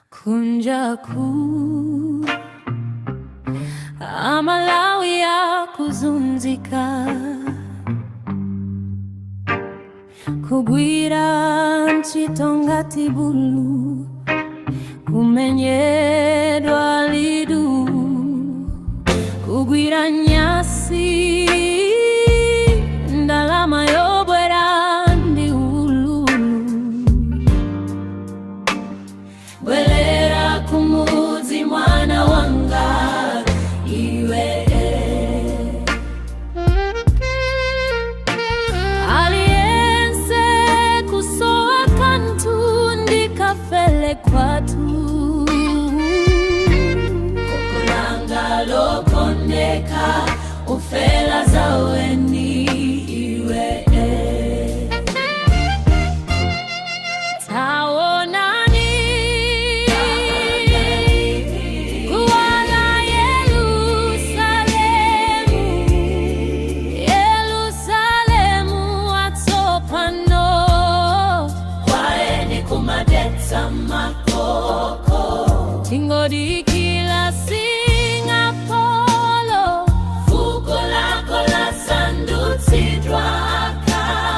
kunja kuu amalawi ya kuzunzika kugwira nchitongati bulu kumenyedwa lidu kugwira nyasi ndalama yobwera ndi ululu bwelera kumudzi mwana wanga iwe aliyense kusowa kantu ndikafele kwatu kokolanga lokondeka ufela zaweni iwe taonani kuwala Yerusalemu atopano kwaeni kumadetsa makoko tingodi